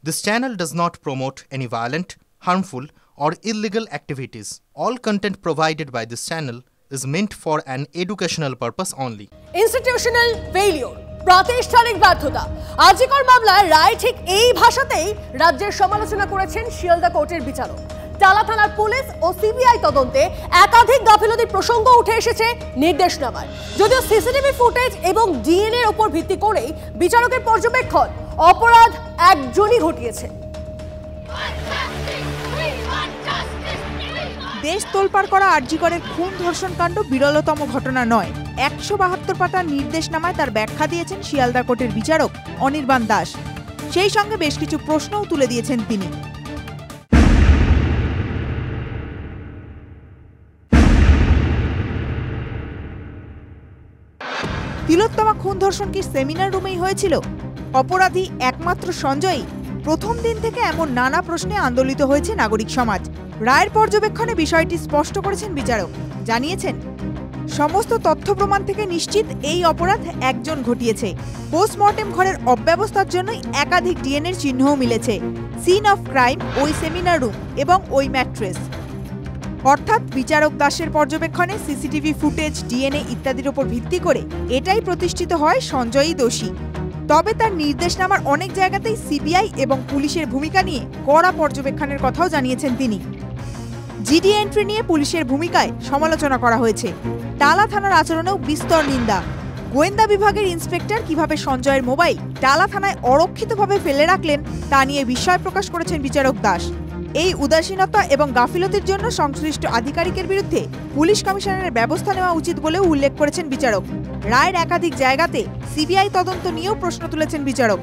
This channel does not promote any violent, harmful, or illegal activities. All content provided by this channel is meant for an educational purpose only. Institutional failure, প্রাতিষ্ঠানিক ব্যর্থতা। আজিকর মামলায় রায় ঠিক এই ভাষাতেই রাজ্যের সমালোচনা করেছেন শিয়ালদা কোর্টের বিচারক। টালা থানার পুলিশ ও সিবিআই তদন্তে একাধিক গাফিলতির প্রসঙ্গ উঠে এসেছে নির্দেশনামায়। যদিও সিসিটিভি ফুটেজ এবং ডিএনএ এর উপর ভিত্তি করেই বিচারকের পর্যবেক্ষণ অপরাধ একজনই ঘটিয়েছে। দেশ তোলপাড় করা আরজিকরের খুন ধর্ষণ কাণ্ড বিরলতম ঘটনা নয়। ১৭২ পাতার নির্দেশনামায় তার ব্যাখ্যা দিয়েছেন শিয়ালদা কোর্টের বিচারক অনির্বাণ দাস। সেই সঙ্গে বেশ কিছু প্রশ্নও তুলে দিয়েছেন তিনি। তিলোত্তমা খুন ধর্ষণ কি সেমিনার রুমেই হয়েছিল? অপরাধী একমাত্র সঞ্জয়ই? প্রথম দিন থেকে এমন নানা প্রশ্নে আন্দোলিত হয়েছে নাগরিক সমাজ। রায়ের পর্যবেক্ষণে বিষয়টি স্পষ্ট করেছেন বিচারক। জানিয়েছেন, সমস্ত তথ্য প্রমাণ থেকে নিশ্চিত এই অপরাধ একজন ঘটিয়েছে। পোস্টমর্টেম ঘরের অব্যবস্থার জন্যই একাধিক ডিএনএর চিহ্নও মিলেছে। সিন অফ ক্রাইম ওই সেমিনার রুম এবং ওই ম্যাট্রেস। অর্থাৎ বিচারক দাসের পর্যবেক্ষণে সিসিটিভি ফুটেজ, ডিএনএ ইত্যাদির উপর ভিত্তি করে এটাই প্রতিষ্ঠিত হয় সঞ্জয়ই দোষী। তবে তার নির্দেশনামার অনেক জায়গাতেই সিবিআই এবং পুলিশের ভূমিকা নিয়ে কড়া পর্যবেক্ষণের কথাও জানিয়েছেন তিনি। জিডি এন্ট্রি নিয়ে পুলিশের ভূমিকায় সমালোচনা করা হয়েছে। টালা থানার আচরণেও বিস্তর নিন্দা। গোয়েন্দা বিভাগের ইন্সপেক্টর কিভাবে সঞ্জয়ের মোবাইল টালা থানায় অরক্ষিতভাবে ফেলে রাখলেন তা নিয়ে বিস্ময় প্রকাশ করেছেন বিচারক দাস। এই উদাসীনতা এবং গাফিলতির জন্য সংশ্লিষ্ট আধিকারিকের বিরুদ্ধে পুলিশ কমিশনারের ব্যবস্থা নেওয়া উচিত বলেও উল্লেখ করেছেন বিচারক। রায়ের একাধিক জায়গাতে সিবিআই তদন্ত নিয়েও প্রশ্ন তুলেছেন বিচারক।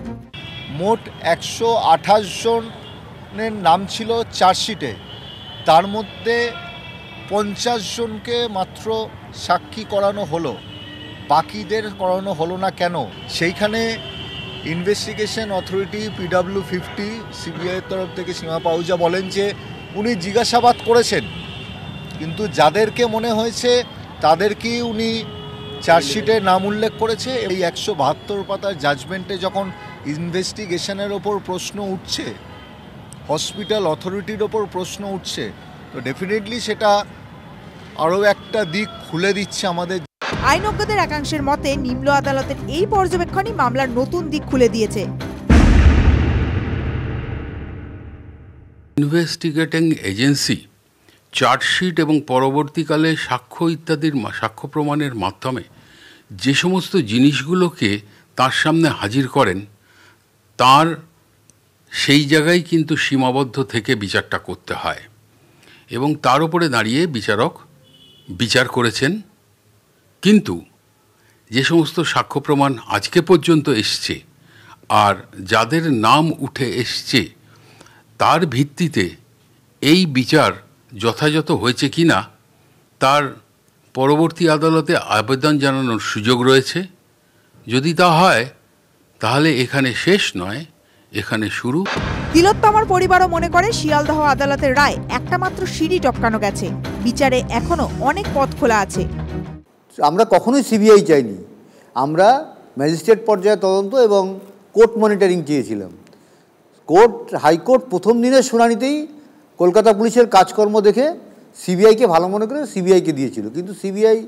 মোট ১২৮ জনের নাম ছিল চার্জশিটে, তার মধ্যে ৫০ জনকে মাত্র সাক্ষী করানো হলো, বাকিদের করানো হলো না কেন? সেইখানে ইনভেস্টিগেশন অথরিটি PW50 সিবিআইয়ের তরফ থেকে সীমা পাহুজা বলেন যে উনি জিজ্ঞাসাবাদ করেছেন, কিন্তু যাদেরকে মনে হয়েছে তাদেরকেই উনি চার্জশিটে নাম উল্লেখ করেছে। এই ১৭২ পাতার জাজমেন্টে যখন ইনভেস্টিগেশনের ওপর প্রশ্ন উঠছে, হসপিটাল অথরিটির ওপর প্রশ্ন উঠছে, তো ডেফিনেটলি সেটা আরও একটা দিক খুলে দিচ্ছে আমাদের। আইনজ্ঞদের একাংশের মতে নিম্ন আদালতের এই পর্যবেক্ষণই মামলার নতুন দিক খুলে দিয়েছে। ইনভেস্টিগেটিং এজেন্সি চার্জশিট এবং পরবর্তীকালে সাক্ষ্য ইত্যাদির সাক্ষ্য প্রমাণের মাধ্যমে যে সমস্ত জিনিসগুলোকে তার সামনে হাজির করেন, তার সেই জায়গায় কিন্তু সীমাবদ্ধ থেকে বিচারটা করতে হয় এবং তার উপরে দাঁড়িয়ে বিচারক বিচার করেছেন। কিন্তু যে সমস্ত সাক্ষ্য প্রমাণ আজকে পর্যন্ত এসছে আর যাদের নাম উঠে এসছে, তার ভিত্তিতে এই বিচার যথাযথ হয়েছে কি না তার পরবর্তী আদালতে আবেদন জানানোর সুযোগ রয়েছে। যদি তা হয় তাহলে এখানে শেষ নয়, এখানে শুরু। তিলোত্তমার পরিবারও মনে করে শিয়ালদহ আদালতের রায় একটা মাত্র সিঁড়ি টপকানো গেছে। বিচারে এখনো অনেক পথ খোলা আছে। আমরা কখনোই সিবিআই চাইনি, আমরা ম্যাজিস্ট্রেট পর্যায়ে তদন্ত এবং কোর্ট মনিটরিং চেয়েছিলাম। হাইকোর্ট প্রথম দিনের শুনানিতেই কলকাতা পুলিশের কাজকর্ম দেখে সিবিআইকে ভালো মনে করে সিবিআইকে দিয়েছিল, কিন্তু সিবিআই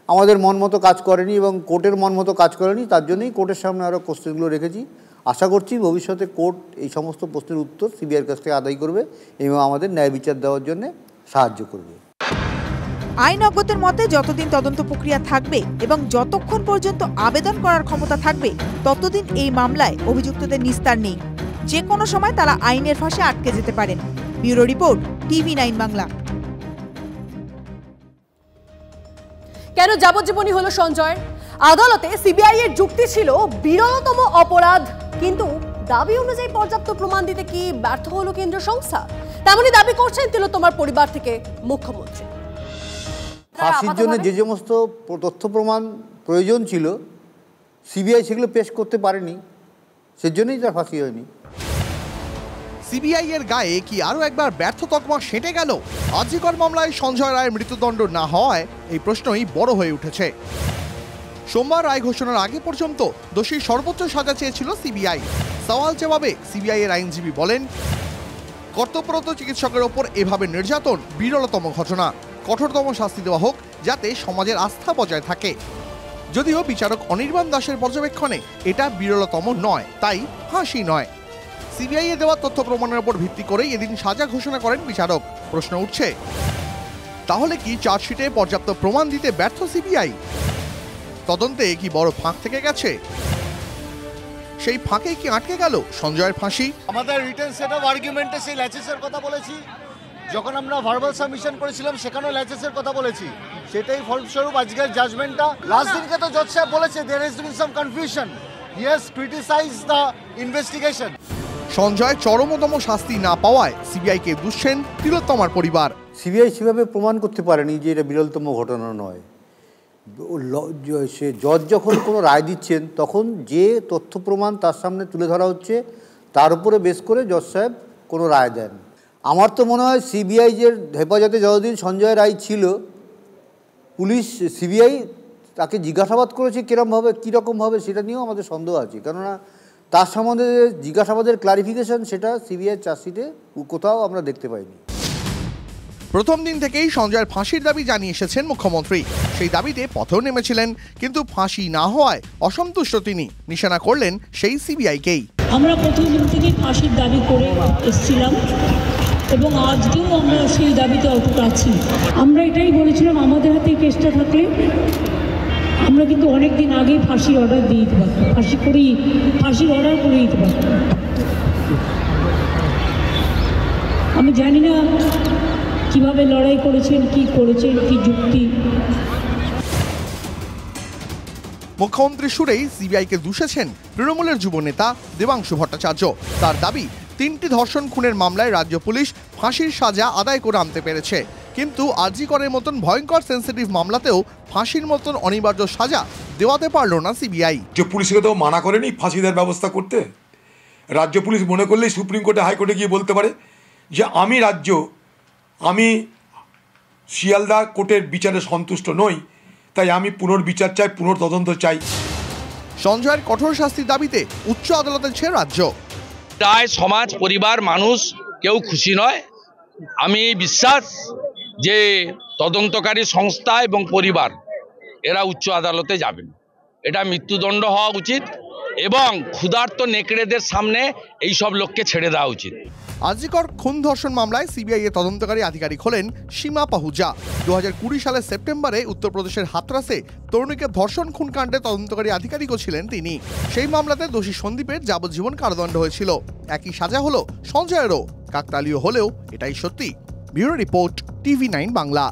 আমাদের মন মতো কাজ করেনি এবং কোর্টের মন মতো কাজ করেনি। তার জন্যই কোর্টের সামনে আরও কোশ্চেনগুলো রেখেছি। আশা করছি ভবিষ্যতে কোর্ট এই সমস্ত প্রশ্নের উত্তর সিবিআইয়ের কাছ থেকে আদায় করবে এবং আমাদের ন্যায় বিচার দেওয়ার জন্য সাহায্য করবে। আইনজ্ঞদের মতে যতদিন তদন্ত প্রক্রিয়া থাকবে এবং যতক্ষণ পর্যন্ত আবেদন করার ক্ষমতা থাকবে, ততদিন এই মামলায় অভিযুক্তদের নিস্তার নেই। যে কোনো সময় তারা আইনের ফাঁসে আটকে যেতে পারেন। Bureau report, TV9 Bangla. কেন যাবজ্জীবনী হলো সঞ্জয়? আদালতে সিবিআই এর যুক্তি ছিল বিরলতম অপরাধ, কিন্তু দাবি অনুযায়ী পর্যাপ্ত প্রমাণ দিতে কি ব্যর্থ হলো কেন্দ্র সংস্থা? তেমনই দাবি করছেন তিলোত্তমার পরিবার থেকে মুখ্যমন্ত্রী। ফাঁসির জন্য যে সমস্ত তথ্য প্রমাণ প্রয়োজন ছিল সিবিআই সেগুলো পেশ করতে পারেনি, সেজন্যই তার ফাঁসি হয়নি। সিবিআই এর গায়ে কি আরও একবার ব্যর্থ তকমা সেঁটে গেল? আরজিকর মামলায় সঞ্জয় রায়ের মৃত্যুদণ্ড না হওয়ায় এই প্রশ্নই বড় হয়ে উঠেছে। সোমবার রায় ঘোষণার আগে পর্যন্ত দোষীর সর্বোচ্চ সাজা চেয়েছিল সিবিআই। সওয়াল জবাবে সিবিআই এর আইনজীবী বলেন, কর্তব্যরত চিকিৎসকের ওপর এভাবে নির্যাতন বিরলতম ঘটনা, কঠোরতম শাস্তি দেওয়া হোক যাতে সমাজের আস্থা বজায় থাকে। যদিও বিচারক অনির্বাণ দাসের পর্যবেক্ষণে এটা বিরলতম নয়, তাই ফাঁসি নয়। সিবিআই এ দেওয়া তথ্য প্রমাণের উপর ভিত্তি করেই এদিন সাজা ঘোষণা করেন বিচারক। প্রশ্ন উঠছে, তাহলে কি চার্জশিটে পর্যাপ্ত প্রমাণ দিতে ব্যর্থ সিবিআই? তদন্তে কি বড় ফাঁক থেকে গেছে? সেই ফাঁকে কি আটকে গেল সঞ্জয়ের ফাঁসি? আমাদের রিটেন সেট অফ আর্গুমেন্টে সেই ল্যাচেসের কথা বলেছি, যখন আমরা ভার্বাল সাবমিশন করেছিলাম সেখানেও ল্যাচেসের কথা বলেছি। সেটাই ফলস্বরূপ আজকের জাজমেন্টটা। লাস্ট দিনকে তো জজ সাহেব বলেছে there has been some confusion, he has criticised the investigation. Sanjay চরমতম শাস্তি না পাওয়ায় সিবিআইকে দুষছেন তিলোত্তমার পরিবার। সিবিআই সেভাবে প্রমাণ করতে পারেনি যে এটা বিরলতম ঘটনা নয়। সে জজ যখন কোনো রায় দিচ্ছেন তখন যে তথ্য প্রমাণ তার সামনে তুলে ধরা হচ্ছে তার উপরে বেস করে জজ সাহেব কোনো রায় দেন। আমার তো মনে হয় সিবিআই যে হেফাজতে যতদিন সঞ্জয় রায় ছিল, পুলিশ সিবিআই তাকে জিজ্ঞাসাবাদ করেছে কীরকমভাবে সেটা নিয়েও আমাদের সন্দেহ আছে। কেননা তার সম্বন্ধে জিজ্ঞাসাবাদের ক্লারিফিকেশন সেটা সিবিআই চার্জশিটে কোথাও আমরা দেখতে পাইনি। প্রথম দিন থেকেই সঞ্জয়ের ফাঁসির দাবি জানিয়ে এসেছেন মুখ্যমন্ত্রী। সেই দাবিতে পথেও নেমেছিলেন, কিন্তু ফাঁসি না হওয়ায় অসন্তুষ্ট তিনি। নিশানা করলেন সেই সিবিআইকেই। আমরা প্রথম দিন থেকেই ফাঁসির দাবি করে এসেছিলাম এবং আজকেও আমরা সেই দাবিতে অটুট আছি। আমরা এটাই বলেছিলাম, আমাদের হাতে কেসটা থাকলে আমরা কিন্তু অনেক দিন আগেই ফাঁসির অর্ডার দিয়ে দিতে পারতাম, ফাঁসির অর্ডার করে দিতে পারতাম। আমি জানি না কিভাবে লড়াই করেছেন, কি করেছেন, কি যুক্তি। মুখ্যমন্ত্রীর সুরেই সিবিআইকে দুষেছেন তৃণমূলের যুব নেতা দেবাংশু ভট্টাচার্য। তার দাবি, 3টি ধর্ষণ খুনের মামলায় রাজ্য পুলিশ ফাঁসির সাজা আদায় করে আনতে পেরেছে, কিন্তু আরজি করের মতন ভয়ঙ্কর সেন্সিটিভ মামলাতেও ফাঁসির মতন অনিবার্য সাজা দেওয়াতে পারল না সিবিআই। যে পুলিশকে তো মানা করেনি ফাঁসি দেওয়ার ব্যবস্থা করতে। রাজ্য পুলিশ মনে করলেই সুপ্রিম কোর্টে হাইকোর্টে গিয়ে বলতে পারে যে আমি শিয়ালদা কোর্টের বিচারে সন্তুষ্ট নই, তাই আমি পুনর্বিচার চাই, পুনর্তদন্ত চাই। সঞ্জয়ের কঠোর শাস্তির দাবিতে উচ্চ আদালতে ছে রাজ্য। তাই সমাজ, পরিবার, মানুষ কেউ খুশি নয়। আমি বিশ্বাস যে তদন্তকারী সংস্থা এবং পরিবার এরা উচ্চ আদালতে যাবেন। এটা মৃত্যুদণ্ড হওয়া উচিত এবং ক্ষুধার্ত নেকড়েদের সামনে এই সব লোককে ছেড়ে দেওয়া উচিত। আরজিকর খুন ধর্ষণ মামলায় সিবিআই এর তদন্তকারী আধিকারিক হলেন সীমা পাহুজা। 2020 সালের সেপ্টেম্বরে উত্তরপ্রদেশের হাতরাসে তরুণীকে ধর্ষণ খুন কাণ্ডে তদন্তকারী আধিকারিকও ছিলেন তিনি। সেই মামলাতে দোষী সন্দীপের যাবজ্জীবন কারাদণ্ড হয়েছিল। একই সাজা হলো সঞ্জয়েরও। কাকতালীয় হলেও এটাই সত্যি। Bureau report, TV9 Bangla.